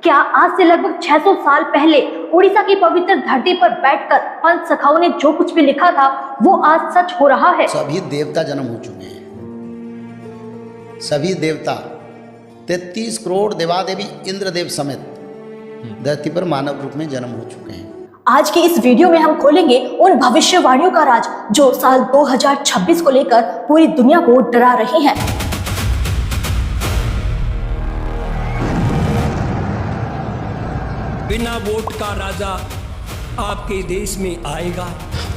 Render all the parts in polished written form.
क्या आज से लगभग 600 साल पहले उड़ीसा की पवित्र धरती पर बैठकर पंच सखाओं ने जो कुछ भी लिखा था वो आज सच हो रहा है। सभी देवता जन्म हो चुके हैं। सभी देवता 33 करोड़ देवादेवी इंद्रदेव समेत धरती पर मानव रूप में जन्म हो चुके हैं। आज की इस वीडियो में हम खोलेंगे उन भविष्यवाणियों का राज जो साल 2026 को लेकर पूरी दुनिया को डरा रही हैं। बिना वोट का राजा आपके देश में आएगा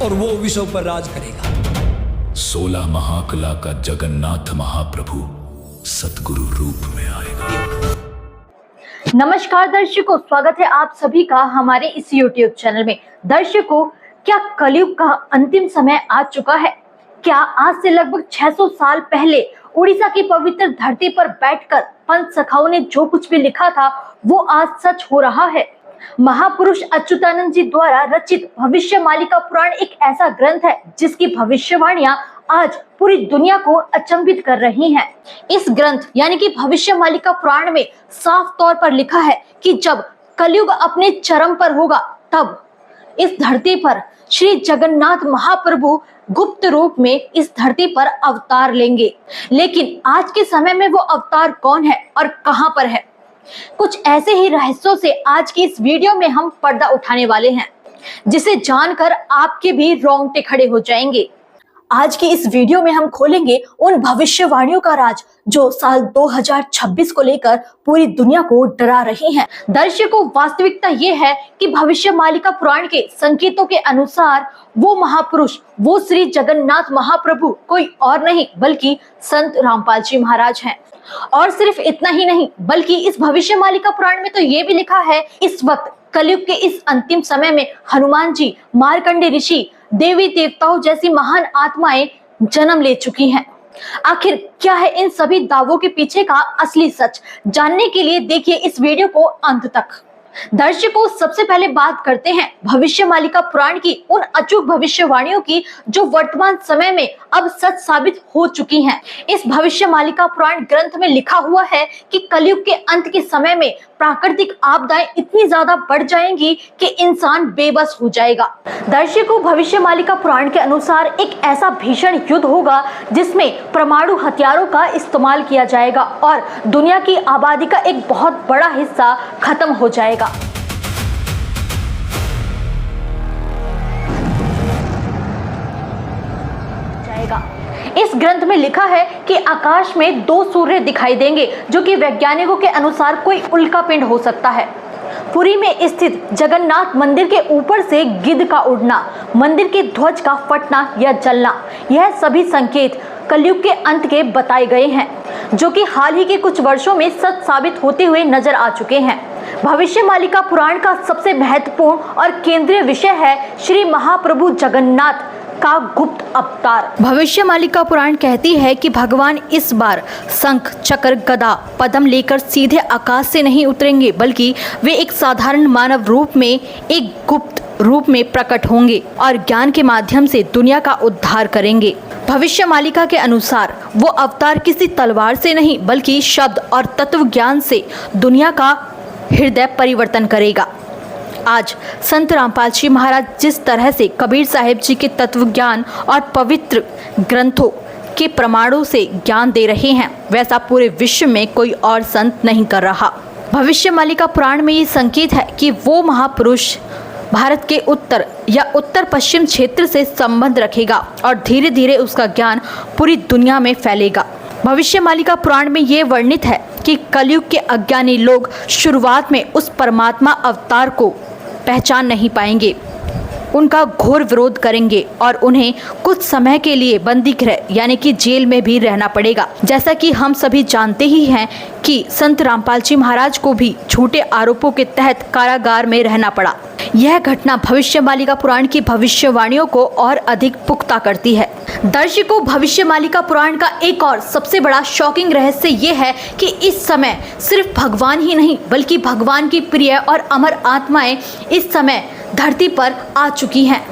और वो विश्व पर राज करेगा। 16 महाकला का जगन्नाथ महाप्रभु सतगुरु रूप में आएगा। नमस्कार दर्शकों, स्वागत है आप सभी का हमारे इस YouTube चैनल में। दर्शकों, क्या कलयुग का अंतिम समय आ चुका है? क्या आज से लगभग 600 साल पहले उड़ीसा की पवित्र धरती पर बैठकर पंच सखाओं ने जो कुछ भी लिखा था वो आज सच हो रहा है? महापुरुष अच्युतानंद जी द्वारा रचित भविष्यमालिका पुराण एक ऐसा ग्रंथ है जिसकी भविष्यवाणियां आज पूरी दुनिया को अचंभित कर रही हैं। इस ग्रंथ यानी कि भविष्यमालिका पुराण में साफ तौर पर लिखा है कि जब कलयुग अपने चरम पर होगा तब इस धरती पर श्री जगन्नाथ महाप्रभु गुप्त रूप में इस धरती पर अवतार लेंगे। लेकिन आज के समय में वो अवतार कौन है और कहां पर है? कुछ ऐसे ही रहस्यों से आज की इस वीडियो में हम पर्दा उठाने वाले हैं, जिसे जानकर आपके भी रोंगटे खड़े हो जाएंगे। आज की इस वीडियो में हम खोलेंगे उन भविष्यवाणियों का राज जो साल 2026 को लेकर पूरी दुनिया को डरा रही हैं। दर्शकों, वास्तविकता ये है कि भविष्यमालिका पुराण के संकेतों के अनुसार वो महापुरुष, वो श्री जगन्नाथ महाप्रभु कोई और नहीं बल्कि संत रामपाल जी महाराज हैं। और सिर्फ इतना ही नहीं, बल्कि इस भविष्यमालिका पुराण में तो ये भी लिखा है इस वक्त कलयुग के इस अंतिम समय में हनुमान जी, मार्कंडे ऋषि, देवी देवताओं जैसी महान आत्माएं जन्म ले चुकी हैं। आखिर क्या है इन सभी दावों के पीछे का असली सच? जानने के लिए देखिए इस वीडियो को अंत तक। दर्शकों, सबसे पहले बात करते हैं भविष्यमालिका पुराण की उन अचूक भविष्यवाणियों की जो वर्तमान समय में अब सच साबित हो चुकी हैं। इस भविष्यमालिका पुराण ग्रंथ में लिखा हुआ है कि कलयुग के अंत के समय में प्राकृतिक आपदाएं इतनी ज्यादा बढ़ जाएंगी कि इंसान बेबस हो जाएगा। दर्शकों, भविष्यमालिका पुराण के अनुसार एक ऐसा भीषण युद्ध होगा जिसमें परमाणु हथियारों का इस्तेमाल किया जाएगा और दुनिया की आबादी का एक बहुत बड़ा हिस्सा खत्म हो जाएगा। इस ग्रंथ में लिखा है कि आकाश में 2 सूर्य दिखाई देंगे जो कि वैज्ञानिकों के अनुसार कोई उल्कापिंड हो सकता है। पुरी में स्थित जगन्नाथ मंदिर के ऊपर से गिद्ध का उड़ना, मंदिर के ध्वज का फटना या जलना, यह सभी संकेत कलयुग के अंत के बताए गए हैं जो कि हाल ही के कुछ वर्षों में सच साबित होते हुए नजर आ चुके हैं। भविष्यमालिका पुराण का सबसे महत्वपूर्ण और केंद्रीय विषय है श्री महाप्रभु जगन्नाथ का गुप्त अवतार। भविष्यमालिका पुराण कहती है कि भगवान इस बार शंख, चक्र, गदा, पद्म लेकर सीधे आकाश से नहीं उतरेंगे बल्कि वे एक साधारण मानव रूप में, एक गुप्त रूप में प्रकट होंगे और ज्ञान के माध्यम से दुनिया का उद्धार करेंगे। भविष्यमालिका के अनुसार वो अवतार किसी तलवार से नहीं बल्कि शब्द और तत्व ज्ञान से दुनिया का हृदय परिवर्तन करेगा। आज संत रामपाल जी महाराज जिस तरह से कबीर साहिब जी के तत्व ज्ञान और पवित्र ग्रंथों के प्रमाणों से ज्ञान दे रहे हैं, वैसा पूरे विश्व में कोई और संत नहीं कर रहा। भविष्यमालिका पुराण में ये संकेत है कि वो महापुरुष भारत के उत्तर या उत्तर पश्चिम क्षेत्र से संबंध रखेगा और धीरे धीरे उसका ज्ञान पूरी दुनिया में फैलेगा। भविष्यमालिका पुराण में ये वर्णित है कि कलयुग के अज्ञानी लोग शुरुआत में उस परमात्मा अवतार को पहचान नहीं पाएंगे, उनका घोर विरोध करेंगे और उन्हें कुछ समय के लिए बंदी गृह यानी कि जेल में भी रहना पड़ेगा। जैसा कि हम सभी जानते ही हैं कि संत रामपाल जी महाराज को भी झूठे आरोपों के तहत कारागार में रहना पड़ा। यह घटना भविष्यमालिका पुराण की भविष्यवाणियों को और अधिक पुख्ता करती है। दर्शकों, भविष्यमालिका पुराण का एक और सबसे बड़ा शॉकिंग रहस्य ये है कि इस समय सिर्फ भगवान ही नहीं बल्कि भगवान की प्रिय और अमर आत्माएं इस समय धरती पर आ चुकी हैं।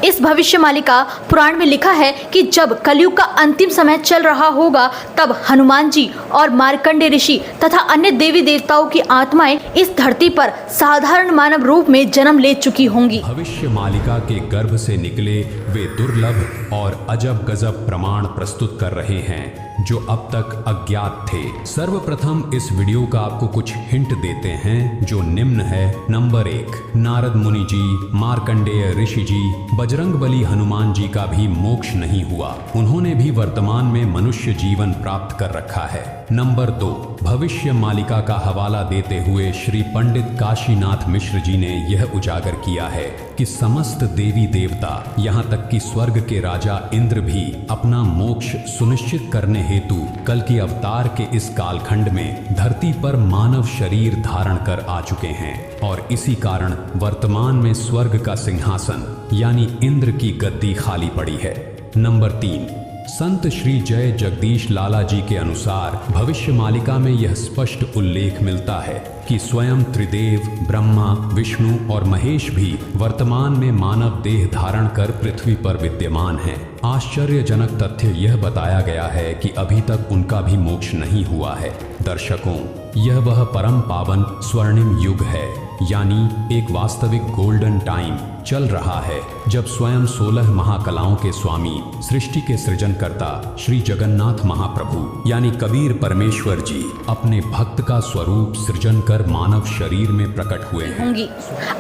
इस भविष्यमालिका पुराण में लिखा है कि जब कलयुग का अंतिम समय चल रहा होगा तब हनुमान जी और मार्कंडेय ऋषि तथा अन्य देवी देवताओं की आत्माएं इस धरती पर साधारण मानव रूप में जन्म ले चुकी होंगी। भविष्यमालिका के गर्भ से निकले वे दुर्लभ और अजब गजब प्रमाण प्रस्तुत कर रहे हैं जो अब तक अज्ञात थे। सर्वप्रथम इस वीडियो का आपको कुछ हिंट देते हैं जो निम्न है। नंबर 1, नारद मुनि जी, मार्कंडेय ऋषि जी, बजरंगबली हनुमान जी का भी मोक्ष नहीं हुआ, उन्होंने भी वर्तमान में मनुष्य जीवन प्राप्त कर रखा है। नंबर 2, भविष्य मालिका का हवाला देते हुए श्री पंडित काशीनाथ मिश्र जी ने यह उजागर किया है कि समस्त देवी देवता यहाँ तक कि स्वर्ग के राजा इंद्र भी अपना मोक्ष सुनिश्चित करने हेतु कल के अवतार के इस कालखंड में धरती पर मानव शरीर धारण कर आ चुके हैं और इसी कारण वर्तमान में स्वर्ग का सिंहासन यानी इंद्र की गद्दी खाली पड़ी है। नंबर 3, संत श्री जय जगदीश लाला जी के अनुसार भविष्यमालिका में यह स्पष्ट उल्लेख मिलता है कि स्वयं त्रिदेव ब्रह्मा, विष्णु और महेश भी वर्तमान में मानव देह धारण कर पृथ्वी पर विद्यमान हैं। आश्चर्यजनक तथ्य यह बताया गया है कि अभी तक उनका भी मोक्ष नहीं हुआ है। दर्शकों, यह वह परम पावन स्वर्णिम युग है, यानी एक वास्तविक गोल्डन टाइम चल रहा है जब स्वयं 16 महाकलाओं के स्वामी, सृष्टि के सृजनकर्ता श्री जगन्नाथ महाप्रभु यानी कबीर परमेश्वर जी अपने भक्त का स्वरूप सृजन कर मानव शरीर में प्रकट हुए होंगी।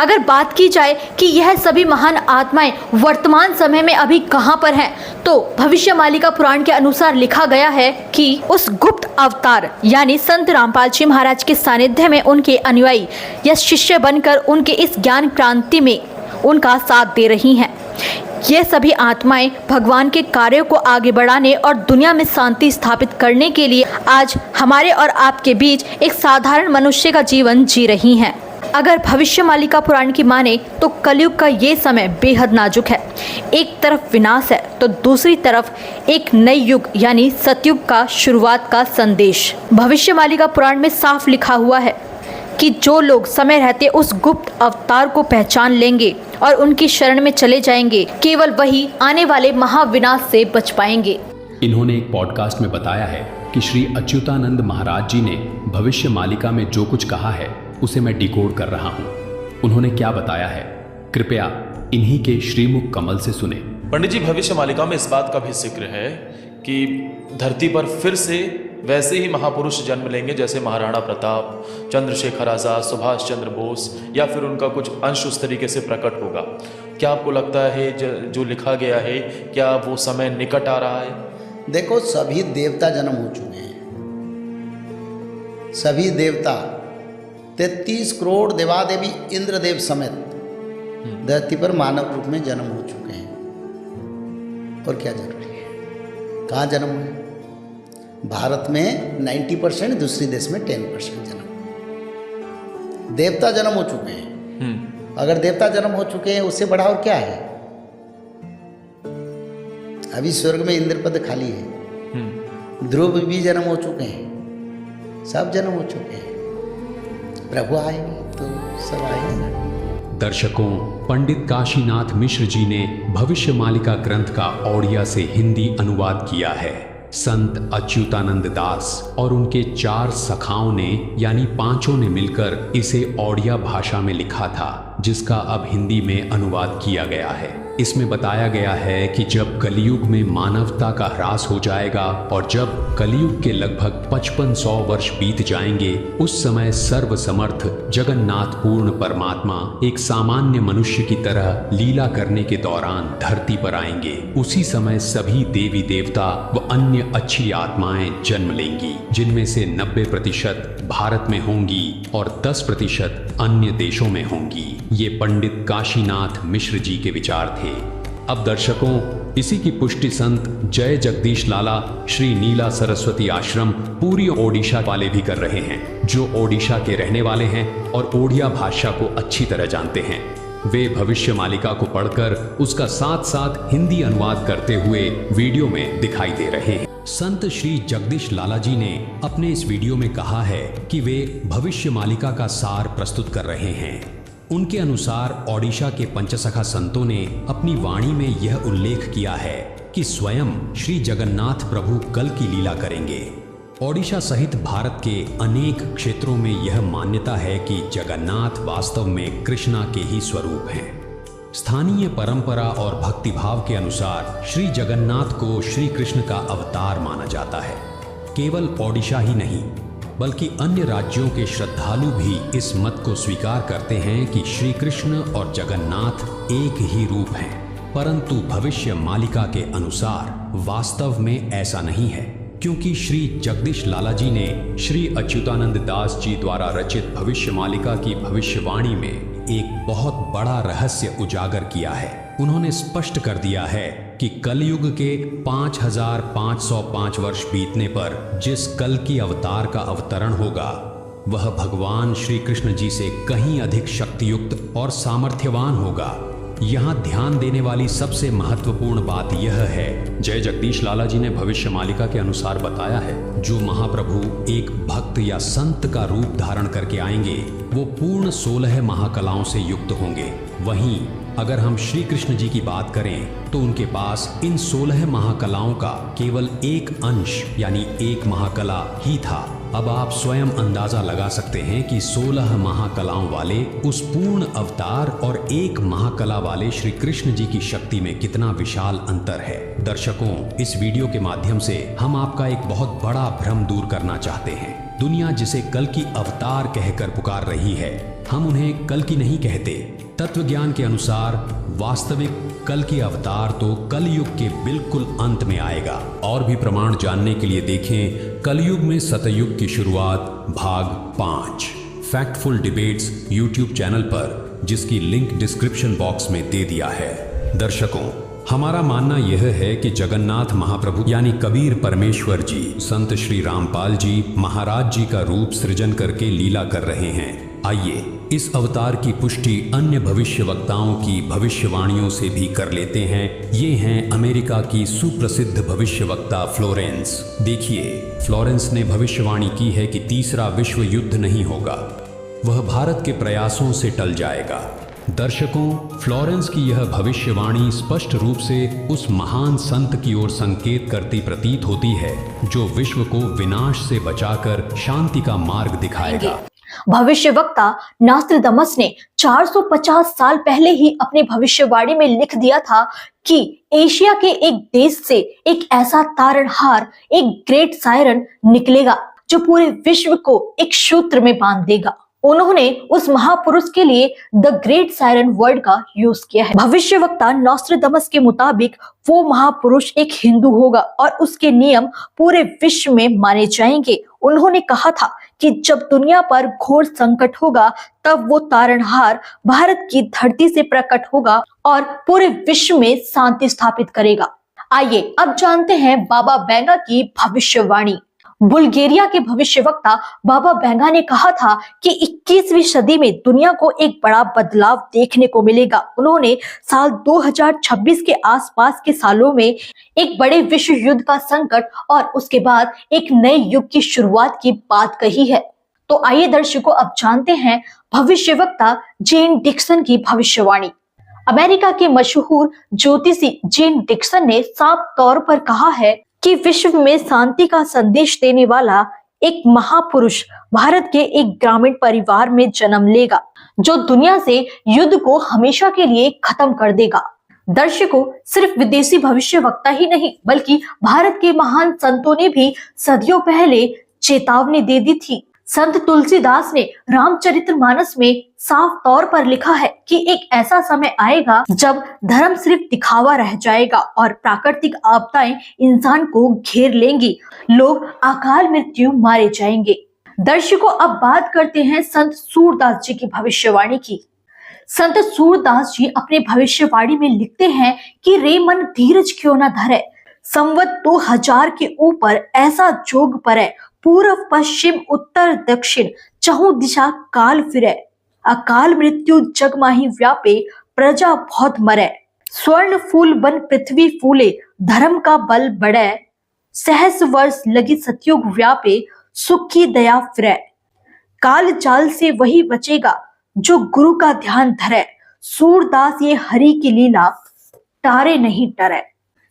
अगर बात की जाए कि यह सभी महान आत्माएं वर्तमान समय में अभी कहां पर हैं, तो भविष्यमालिका पुराण के अनुसार लिखा गया है कि उस गुप्त अवतार यानी संत रामपाल जी महाराज के सानिध्य में उनके अनुयायी या शिष्य बनकर उनके इस ज्ञान क्रांति में उनका साथ दे रही हैं। ये सभी आत्माएं भगवान के कार्यों को आगे बढ़ाने और दुनिया में शांति स्थापित करने के लिए आज हमारे और आपके बीच एक साधारण मनुष्य का जीवन जी रही हैं। अगर भविष्यमालिका पुराण की माने तो कलयुग का ये समय बेहद नाजुक है। एक तरफ विनाश है तो दूसरी तरफ एक नई युग यानी सतयुग का शुरुआत का संदेश। भविष्यमालिका पुराण में साफ लिखा हुआ है कि जो लोग समय रहते उस गुप्त अवतार को पहचान लेंगे और उनकी शरण में चले जाएंगे, केवल वही आने वाले महाविनाश से बच पाएंगे। इन्होंने एक पॉडकास्ट में बताया है कि श्री अच्युतानंद महाराज जी ने भविष्यमालिका में जो कुछ कहा है उसे मैं डिकोड कर रहा हूँ। उन्होंने क्या बताया है, कृपया इन्हीं के श्रीमुख कमल से सुने। पंडित जी, भविष्यमालिका में इस बात का भी जिक्र है कि धरती पर फिर से वैसे ही महापुरुष जन्म लेंगे जैसे महाराणा प्रताप, चंद्रशेखर आजाद, सुभाष चंद्र बोस, या फिर उनका कुछ अंश उस तरीके से प्रकट होगा। क्या आपको लगता है जो लिखा गया है, क्या वो समय निकट आ रहा है? देखो, सभी देवता जन्म हो चुके हैं। सभी देवता 33 करोड़ देवादेवी इंद्रदेव समेत धरती पर मानव रूप में जन्म हो चुके हैं। और क्या जरूरी है? कहाँ जन्म हुए? भारत में 90%, दूसरी देश में 10% जन्म। देवता जन्म हो चुके हैं। अगर देवता जन्म हो चुके हैं उससे बड़ा और क्या है? अभी स्वर्ग में इंद्र पद खाली है। ध्रुव भी जन्म हो चुके हैं, सब जन्म हो चुके हैं। प्रभु आएंगे तो सब आएंगे ना। दर्शकों, पंडित काशीनाथ मिश्र जी ने भविष्यमालिका ग्रंथ का ओडिया से हिंदी अनुवाद किया है। संत अच्युतानंद दास और उनके 4 सखाओं ने यानी 5 ने मिलकर इसे ओडिया भाषा में लिखा था, जिसका अब हिंदी में अनुवाद किया गया है। इसमें बताया गया है कि जब कलयुग में मानवता का ह्रास हो जाएगा और जब कलयुग के लगभग 5500 वर्ष बीत जाएंगे, उस समय सर्वसमर्थ जगन्नाथ पूर्ण परमात्मा एक सामान्य मनुष्य की तरह लीला करने के दौरान धरती पर आएंगे। उसी समय सभी देवी देवता व अन्य अच्छी आत्माएं जन्म लेंगी, जिनमें से 90% भारत में होंगी और 10% अन्य देशों में होंगी। ये पंडित काशीनाथ मिश्र जी के विचार थे। अब दर्शकों, इसी की पुष्टि संत जय जगदीश लाला श्री नीला सरस्वती आश्रम पूरी ओडिशा वाले भी कर रहे हैं, जो ओडिशा के रहने वाले हैं और ओडिया भाषा को अच्छी तरह जानते हैं। वे भविष्यमालिका को पढ़कर उसका साथ साथ हिंदी अनुवाद करते हुए वीडियो में दिखाई दे रहे हैं। संत श्री जगदीश लाला जी ने अपने इस वीडियो में कहा है कि वे भविष्यमालिका का सार प्रस्तुत कर रहे हैं। उनके अनुसार ओडिशा के पंचसखा संतों ने अपनी वाणी में यह उल्लेख किया है कि स्वयं श्री जगन्नाथ प्रभु कल की लीला करेंगे। ओडिशा सहित भारत के अनेक क्षेत्रों में यह मान्यता है कि जगन्नाथ वास्तव में कृष्णा के ही स्वरूप हैं। स्थानीय परंपरा और भक्तिभाव के अनुसार श्री जगन्नाथ को श्री कृष्ण का अवतार माना जाता है। केवल ओडिशा ही नहीं बल्कि अन्य राज्यों के श्रद्धालु भी इस मत को स्वीकार करते हैं कि श्री कृष्ण और जगन्नाथ एक ही रूप हैं। परंतु भविष्य मालिका के अनुसार वास्तव में ऐसा नहीं है, क्योंकि श्री जगदीश लाला जी ने श्री अच्युतानंद दास जी द्वारा रचित भविष्य मालिका की भविष्यवाणी में एक बहुत बड़ा रहस्य उजागर किया है। उन्होंने स्पष्ट कर दिया है कि कलयुग के 5505 वर्ष बीतने पर जिस कल की अवतार का अवतरण होगा वह भगवान श्री कृष्ण जी से कहीं अधिक शक्तियुक्त और सामर्थ्यवान होगा। यहाँ ध्यान देने वाली सबसे महत्वपूर्ण बात यह है, जय जगदीश लाला जी ने भविष्य मालिका के अनुसार बताया है, जो महाप्रभु एक भक्त या संत का रूप धारण करके आएंगे वो पूर्ण 16 महाकलाओं से युक्त होंगे। वहीं अगर हम श्री कृष्ण जी की बात करें तो उनके पास इन 16 महाकलाओं का केवल एक अंश यानी एक महाकला ही था। अब आप स्वयं अंदाजा लगा सकते हैं कि 16 महाकलाओं वाले उस पूर्ण अवतार और एक महाकला वाले श्री कृष्ण जी की शक्ति में कितना विशाल अंतर है। दर्शकों, इस वीडियो के माध्यम से हम आपका एक बहुत बड़ा भ्रम दूर करना चाहते हैं। दुनिया जिसे कल की अवतार कहकर पुकार रही है, हम उन्हें कल की नहीं कहते। तत्व ज्ञान के अनुसार वास्तविक कल की अवतार तो कलयुग के बिल्कुल अंत में आएगा। और भी प्रमाण जानने के लिए देखें कलयुग में सतयुग की शुरुआत भाग 5 फैक्टफुल डिबेट्स यूट्यूब चैनल पर, जिसकी लिंक डिस्क्रिप्शन बॉक्स में दे दिया है। दर्शकों, हमारा मानना यह है कि जगन्नाथ महाप्रभु यानी कबीर परमेश्वर जी संत श्री रामपाल जी महाराज जी का रूप सृजन करके लीला कर रहे हैं। आइए इस अवतार की पुष्टि अन्य भविष्य वक्ताओं की भविष्यवाणियों से भी कर लेते हैं। ये हैं अमेरिका की सुप्रसिद्ध भविष्य वक्ता फ्लोरेंस। देखिए, फ्लोरेंस ने भविष्यवाणी की है कि तीसरा विश्व युद्ध नहीं होगा, वह भारत के प्रयासों से टल जाएगा। दर्शकों, फ्लोरेंस की यह भविष्यवाणी स्पष्ट रूप से उस महान संत की ओर संकेत करती प्रतीत होती है जो विश्व को विनाश से बचाकर शांति का मार्ग दिखाएगा। भविष्य वक्ता नॉस्ट्रेडमस ने 450 साल पहले ही अपनी भविष्यवाणी में लिख दिया था कि एशिया के एक देश से एक ऐसा तारणहार, एक ग्रेट सायरन निकलेगा जो पूरे विश्व को एक सूत्र में बांध देगा। उन्होंने उस महापुरुष के लिए द ग्रेट सायरन वर्ड का यूज किया है। भविष्य वक्ता नॉस्ट्रेडमस के मुताबिक वो महापुरुष एक हिंदू होगा और उसके नियम पूरे विश्व में माने जाएंगे। उन्होंने कहा था कि जब दुनिया पर घोर संकट होगा तब वो तारणहार भारत की धरती से प्रकट होगा और पूरे विश्व में शांति स्थापित करेगा। आइए अब जानते हैं बाबा बेंगा की भविष्यवाणी। बुल्गारिया के भविष्यवक्ता बाबा बेंगा ने कहा था कि 21वीं सदी में दुनिया को एक बड़ा बदलाव देखने को मिलेगा। उन्होंने साल 2026 के आसपास के सालों में एक बड़े विश्व युद्ध का संकट और उसके बाद एक नए युग की शुरुआत की बात कही है। तो आइए दर्शकों, अब जानते हैं भविष्यवक्ता जेन डिक्सन की भविष्यवाणी। अमेरिका के मशहूर ज्योतिषी जेन डिक्सन ने साफ तौर पर कहा है कि विश्व में शांति का संदेश देने वाला एक महापुरुष भारत के एक ग्रामीण परिवार में जन्म लेगा जो दुनिया से युद्ध को हमेशा के लिए खत्म कर देगा। दर्शकों, सिर्फ विदेशी भविष्यवक्ता ही नहीं बल्कि भारत के महान संतों ने भी सदियों पहले चेतावनी दे दी थी। संत तुलसीदास ने रामचरितमानस में साफ तौर पर लिखा है कि एक ऐसा समय आएगा जब धर्म सिर्फ दिखावा रह जाएगा और प्राकृतिक आपदाएं इंसान को घेर लेंगी, लोग अकाल मृत्यु मारे जाएंगे। दर्शकों, अब बात करते हैं संत सूरदास जी की भविष्यवाणी की। संत सूरदास जी अपने भविष्यवाणी में लिखते हैं कि रे मन धीरज क्यों न धरे, संवत 2000 के ऊपर ऐसा जोग परे, पूर्व पश्चिम उत्तर दक्षिण चहु दिशा काल फिरे, अकाल मृत्यु जग माही व्यापे, प्रजा बहुत मरे, स्वर्ण फूल बन पृथ्वी फूले, धर्म का बल बढ़े, सहस वर्ष लगी सतयुग व्यापे, सुख की दया फिरे, काल जाल से वही बचेगा जो गुरु का ध्यान धरे, सूरदास ये हरि की लीला तारे नहीं टरे।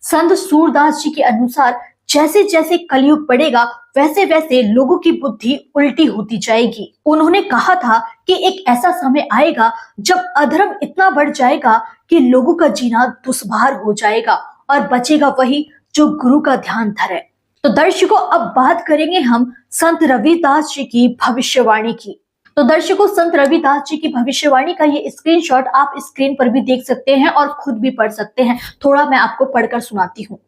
संत सूरदास जी के अनुसार जैसे जैसे कलयुग बढ़ेगा वैसे वैसे लोगों की बुद्धि उल्टी होती जाएगी। उन्होंने कहा था कि एक ऐसा समय आएगा जब अधर्म इतना बढ़ जाएगा कि लोगों का जीना दुश्वार हो जाएगा और बचेगा वही जो गुरु का ध्यान धरे। तो दर्शकों, अब बात करेंगे हम संत रविदास जी की भविष्यवाणी की। तो दर्शकों, संत रविदास जी की भविष्यवाणी का ये स्क्रीनशॉट आप स्क्रीन पर भी देख सकते हैं और खुद भी पढ़ सकते हैं। थोड़ा मैं आपको पढ़कर सुनाती हूँ।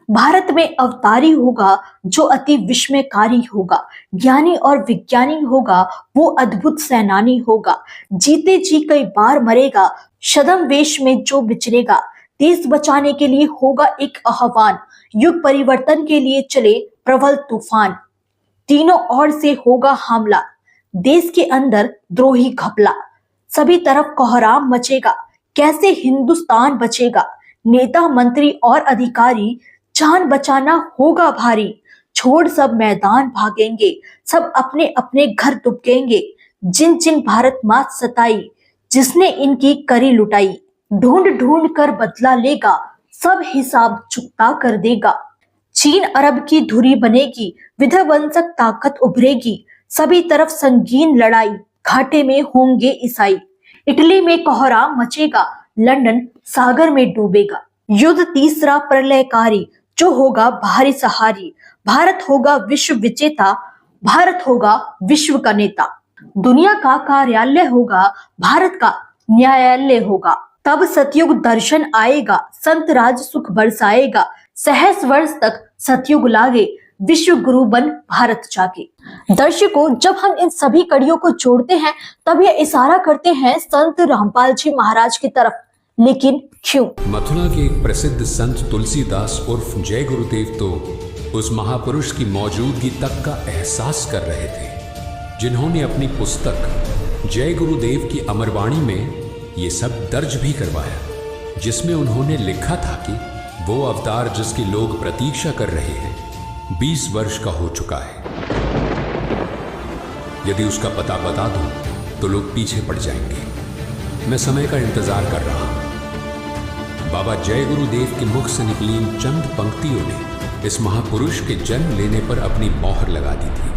भारत में अवतारी होगा जो अति विस्मयकारी होगा, ज्ञानी और विज्ञानी होगा वो अद्भुत सेनानी होगा, जीते जी कई बार मरेगा, शदम वेश में जो विचरेगा, देश बचाने के लिए होगा एक आह्वान, युग परिवर्तन के लिए चले प्रबल तूफान, तीनों ओर से होगा हमला, देश के अंदर द्रोही घपला, सभी तरफ कोहराम मचेगा, कैसे हिंदुस्तान बचेगा, नेता मंत्री और अधिकारी जान बचाना होगा भारी, छोड़ सब मैदान भागेंगे, सब अपने अपने घर दुबकेंगे, जिन जिन भारत मात सताई, जिसने इनकी करी लुटाई, ढूंढ ढूंढ कर बदला लेगा, सब हिसाब चुकता कर देगा, चीन अरब की धुरी बनेगी, विध्वंसक ताकत उभरेगी, सभी तरफ संगीन लड़ाई, घाटे में होंगे ईसाई, इटली में कोहराम मचेगा, लंदन सागर में डूबेगा, युद्ध तीसरा प्रलयकारी, जो होगा भारी सहारी, भारत होगा विश्व विजेता, भारत होगा विश्व का नेता, दुनिया का कार्यालय होगा, भारत का न्यायालय होगा, तब सतयुग दर्शन आएगा, संत राज सुख बरसाएगा, सहस्र वर्ष तक सतयुग लागे, विश्व गुरु बन भारत जागे। दर्शकों, जब हम इन सभी कड़ियों को जोड़ते हैं तब ये इशारा करते हैं संत रामपाल जी महाराज की तरफ, लेकिन क्यों? मथुरा के एक प्रसिद्ध संत तुलसीदास उर्फ जय गुरुदेव तो उस महापुरुष की मौजूदगी तक का एहसास कर रहे थे, जिन्होंने अपनी पुस्तक जय गुरुदेव की अमरवाणी में ये सब दर्ज भी करवाया, जिसमें उन्होंने लिखा था कि वो अवतार जिसकी लोग प्रतीक्षा कर रहे हैं 20 वर्ष का हो चुका है। यदि उसका पता बता दूं तो लोग पीछे पड़ जाएंगे। मैं समय का इंतजार कर रहा हूं। बाबा जय गुरुदेव के मुख से निकली इन चंद पंक्तियों ने इस महापुरुष के जन्म लेने पर अपनी मोहर लगा दी थी।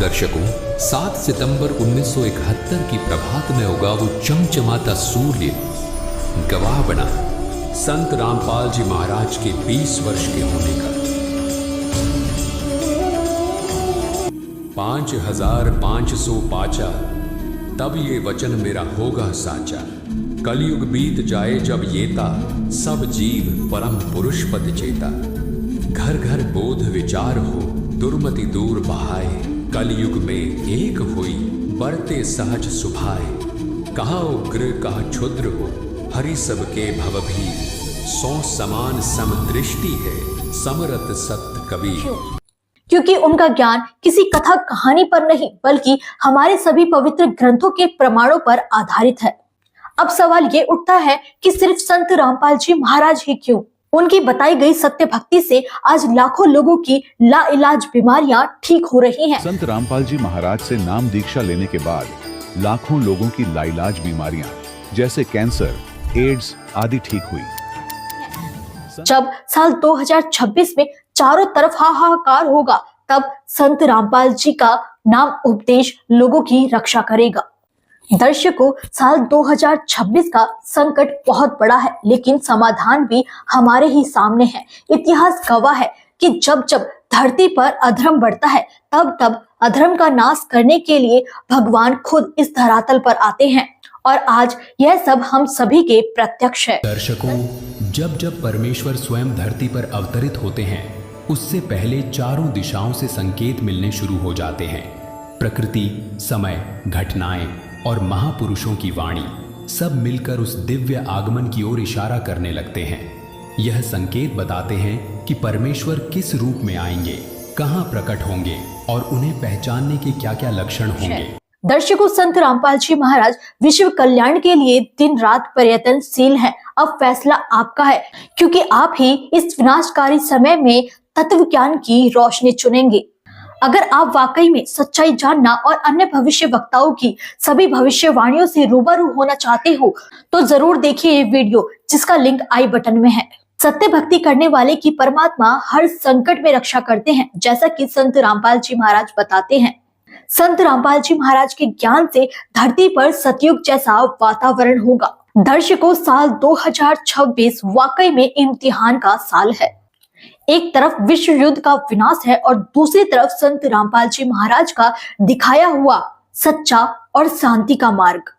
दर्शकों, 7 सितंबर 1971 की प्रभात में उगा वो चमचमाता सूर्य गवाह बना संत रामपाल जी महाराज के 20 वर्ष के होने का। 5500 पाचा, तब ये वचन मेरा होगा साचा, कलयुग बीत जाए जब येता, सब जीव परम पुरुष पद चेता, घर घर बोध विचार हो, दुर्मति दूर बहाए, कलयुग में एक हुई बढ़ते सहज सुभाए, कहा उग्र कहा क्षुद्र हो, हरि सबके भवभीर, 100 समान समदृष्टि है, समरत सत्य कबीर। क्योंकि उनका ज्ञान किसी कथा कहानी पर नहीं बल्कि हमारे सभी पवित्र ग्रंथों के प्रमाणों पर आधारित है। अब सवाल ये उठता है कि सिर्फ संत रामपाल जी महाराज ही क्यों? उनकी बताई गई सत्य भक्ति से आज लाखों लोगों की लाइलाज बीमारियां ठीक हो रही हैं। संत रामपाल जी महाराज से नाम दीक्षा लेने के बाद लाखों लोगों की लाइलाज बीमारियां जैसे कैंसर, एड्स आदि ठीक हुई। जब साल 2026 में चारों तरफ हाहाकार होगा, तब संत रामपाल जी का नाम उपदेश लोगों की रक्षा करेगा। दर्शकों, साल 2026 का संकट बहुत बड़ा है, लेकिन समाधान भी हमारे ही सामने है। इतिहास गवाह है कि जब जब धरती पर अधर्म बढ़ता है, तब तब अधर्म का नाश करने के लिए भगवान खुद इस धरातल पर आते हैं, और आज यह सब हम सभी के प्रत्यक्ष है। दर्शकों, जब जब परमेश्वर स्वयं धरती पर अवतरित होते हैं, उससे पहले चारों दिशाओं से संकेत मिलने शुरू हो जाते हैं। प्रकृति, समय, घटनाएं और महापुरुषों की वाणी सब मिलकर उस दिव्य आगमन की ओर इशारा करने लगते हैं। यह संकेत बताते हैं कि परमेश्वर किस रूप में आएंगे, कहां प्रकट होंगे और उन्हें पहचानने के क्या क्या लक्षण होंगे। दर्शकों, संत रामपाल जी महाराज विश्व कल्याण के लिए दिन रात प्रयत्नशील हैं। अब फैसला आपका है, क्योंकि आप ही इस विनाशकारी समय में तत्व ज्ञान की रोशनी चुनेंगे। अगर आप वाकई में सच्चाई जानना और अन्य भविष्य वक्ताओं की सभी भविष्यवाणियों से रूबरू होना चाहते हो तो जरूर देखिए ये वीडियो, जिसका लिंक आई बटन में है। सत्य भक्ति करने वाले की परमात्मा हर संकट में रक्षा करते हैं, जैसा कि संत रामपाल जी महाराज बताते हैं। संत रामपाल जी महाराज के ज्ञान से धरती पर सतयुग जैसा वातावरण होगा। दर्शकों, साल 2026 वाकई में इम्तिहान का साल है। एक तरफ विश्व युद्ध का विनाश है और दूसरी तरफ संत रामपाल जी महाराज का दिखाया हुआ सच्चा और शांति का मार्ग।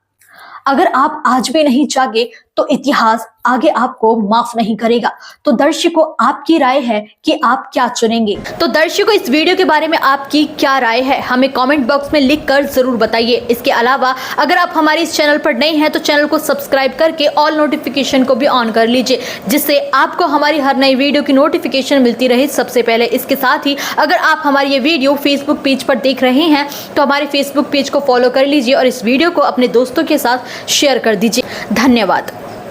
अगर आप आज भी नहीं जागे तो इतिहास आगे आपको माफ नहीं करेगा। तो दर्शकों, आपकी राय है कि आप क्या चुनेंगे? तो दर्शकों, इस वीडियो के बारे में आपकी क्या राय है, हमें कमेंट बॉक्स में लिखकर जरूर बताइए। इसके अलावा अगर आप हमारे इस चैनल पर नए हैं तो चैनल को सब्सक्राइब करके ऑल नोटिफिकेशन को भी ऑन कर लीजिए, जिससे आपको हमारी हर नई वीडियो की नोटिफिकेशन मिलती रहे सबसे पहले। इसके साथ ही अगर आप हमारी ये वीडियो फेसबुक पेज पर देख रहे हैं तो हमारे फेसबुक पेज को फॉलो कर लीजिए और इस वीडियो को अपने दोस्तों के साथ शेयर कर दीजिए। धन्यवाद।